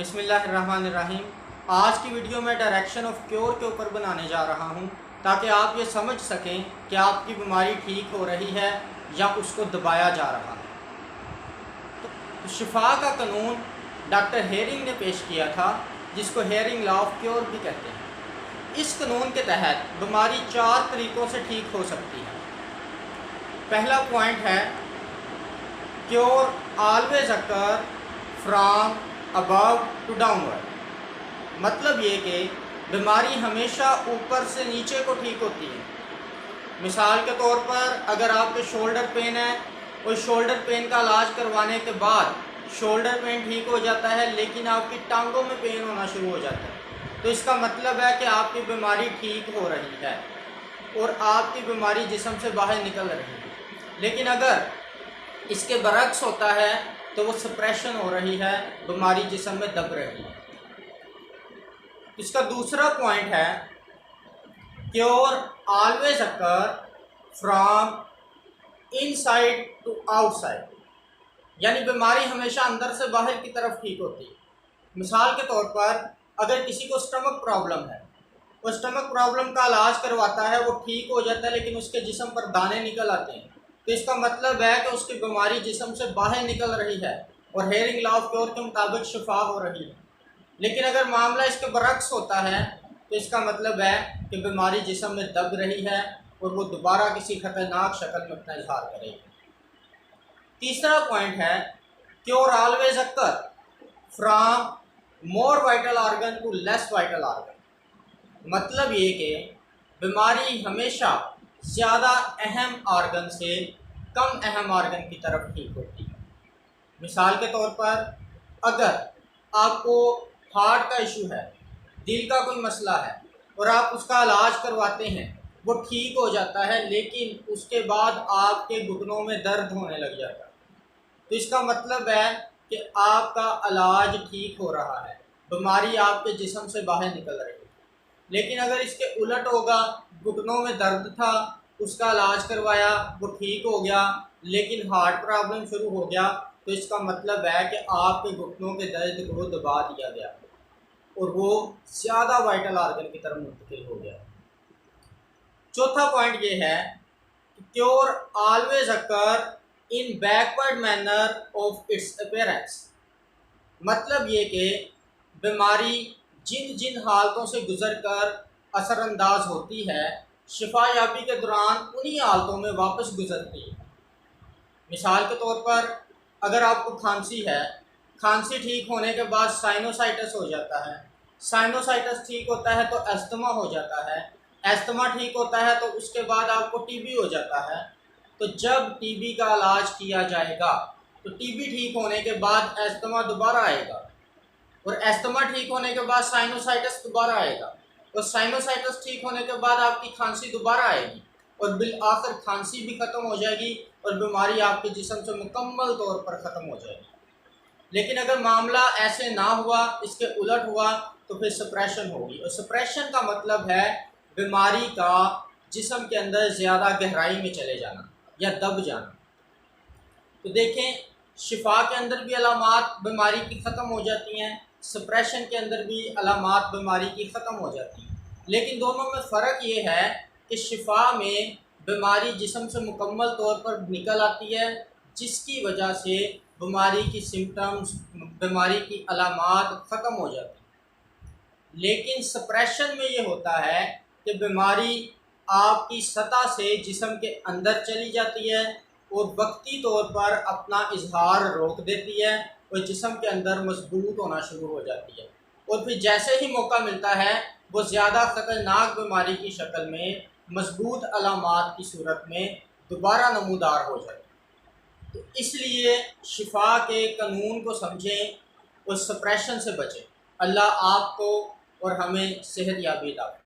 بسم اللہ الرحمن الرحیم۔ آج کی ویڈیو میں ڈائریکشن آف کیور کے اوپر بنانے جا رہا ہوں تاکہ آپ یہ سمجھ سکیں کہ آپ کی بیماری ٹھیک ہو رہی ہے یا اس کو دبایا جا رہا ہے۔ تو شفا کا قانون ڈاکٹر ہیرنگ نے پیش کیا تھا، جس کو ہیرنگ لا آف کیور بھی کہتے ہیں۔ اس قانون کے تحت بیماری 4 طریقوں سے ٹھیک ہو سکتی ہے۔ پہلا پوائنٹ ہے cure always occur from above to downward, مطلب یہ کہ بیماری ہمیشہ اوپر سے نیچے کو ٹھیک ہوتی ہے۔ مثال کے طور پر اگر آپ کے شولڈر پین ہے، اس شولڈر پین کا علاج کروانے کے بعد شولڈر پین ٹھیک ہو جاتا ہے، لیکن آپ کی ٹانگوں میں پین ہونا شروع ہو جاتا ہے، تو اس کا مطلب ہے کہ آپ کی بیماری ٹھیک ہو رہی ہے اور آپ کی بیماری جسم سے باہر نکل رہی ہے۔ لیکن اگر اس کے برعکس ہوتا ہے تو وہ سپریشن ہو رہی ہے، بیماری جسم میں دب رہی ہے۔ اس کا دوسرا پوائنٹ ہے cure always occur from inside to outside, یعنی بیماری ہمیشہ اندر سے باہر کی طرف ٹھیک ہوتی ہے۔ مثال کے طور پر اگر کسی کو اسٹمک پرابلم ہے، وہ اسٹمک پرابلم کا علاج کرواتا ہے، وہ ٹھیک ہو جاتا ہے، لیکن اس کے جسم پر دانے نکل آتے ہیں، تو اس کا مطلب ہے کہ اس کی بیماری جسم سے باہر نکل رہی ہے اور ہیرنگ لا آف کیور کے مطابق شفا ہو رہی ہے۔ لیکن اگر معاملہ اس کے برعکس ہوتا ہے تو اس کا مطلب ہے کہ بیماری جسم میں دب رہی ہے اور وہ دوبارہ کسی خطرناک شکل میں اپنا اظہار کرے گی۔ تیسرا پوائنٹ ہے cure always occur from more vital organ to less vital organ, مطلب یہ کہ بیماری ہمیشہ زیادہ اہم آرگن سے کم اہم آرگن کی طرف ٹھیک ہوتی ہے۔ مثال کے طور پر اگر آپ کو ہارٹ کا ایشو ہے، دل کا کوئی مسئلہ ہے اور آپ اس کا علاج کرواتے ہیں، وہ ٹھیک ہو جاتا ہے، لیکن اس کے بعد آپ کے گھٹنوں میں درد ہونے لگ جاتا ہے، تو اس کا مطلب ہے کہ آپ کا علاج ٹھیک ہو رہا ہے، بیماری آپ کے جسم سے باہر نکل رہی ہے۔ لیکن اگر اس کے الٹ ہوگا، گھٹنوں میں درد تھا، اس کا علاج کروایا، وہ ٹھیک ہو گیا، لیکن ہارٹ پرابلم شروع ہو گیا، تو اس کا مطلب ہے کہ آپ کے گھٹنوں کے درد کو دبا دیا گیا اور وہ زیادہ وائٹل آرگن کی طرف منتقل ہو گیا۔ چوتھا پوائنٹ یہ ہے کہ cure always occur in backward manner of its appearance, مطلب یہ کہ بیماری جن حالتوں سے گزر کر اثر انداز ہوتی ہے، شفا یابی کے دوران انہی حالتوں میں واپس گزرتی ہے۔ مثال کے طور پر اگر آپ کو کھانسی ہے، کھانسی ٹھیک ہونے کے بعد سائنوسائٹس ہو جاتا ہے، سائنوسائٹس ٹھیک ہوتا ہے تو استھما ہو جاتا ہے، استھما ٹھیک ہوتا ہے تو اس کے بعد آپ کو ٹی بی ہو جاتا ہے، تو جب ٹی بی کا علاج کیا جائے گا تو ٹی بی ٹھیک ہونے کے بعد استھما دوبارہ آئے گا، اور استھما ٹھیک ہونے کے بعد سائنوسائٹس دوبارہ آئے گا، اور سائنوسائٹس ٹھیک ہونے کے بعد آپ کی کھانسی دوبارہ آئے گی، اور بالآخر کھانسی بھی ختم ہو جائے گی اور بیماری آپ کے جسم سے مکمل طور پر ختم ہو جائے گی۔ لیکن اگر معاملہ ایسے نہ ہوا، اس کے الٹ ہوا، تو پھر سپریشن ہوگی، اور سپریشن کا مطلب ہے بیماری کا جسم کے اندر زیادہ گہرائی میں چلے جانا یا دب جانا۔ تو دیکھیں، شفا کے اندر بھی علامات بیماری کی ختم ہو جاتی ہیں، سپریشن کے اندر بھی علامات بیماری کی ختم ہو جاتی ہیں، لیکن دونوں میں فرق یہ ہے کہ شفا میں بیماری جسم سے مکمل طور پر نکل آتی ہے، جس کی وجہ سے بیماری کی سمٹمز، بیماری کی علامات ختم ہو جاتی ہیں۔ لیکن سپریشن میں یہ ہوتا ہے کہ بیماری آپ کی سطح سے جسم کے اندر چلی جاتی ہے اور وقتی طور پر اپنا اظہار روک دیتی ہے اور جسم کے اندر مضبوط ہونا شروع ہو جاتی ہے، اور پھر جیسے ہی موقع ملتا ہے وہ زیادہ خطرناک بیماری کی شکل میں مضبوط علامات کی صورت میں دوبارہ نمودار ہو جاتی ہے۔ تو اس لیے شفا کے قانون کو سمجھیں اور سپریشن سے بچیں۔ اللہ آپ کو اور ہمیں صحت یابی عطا کرے۔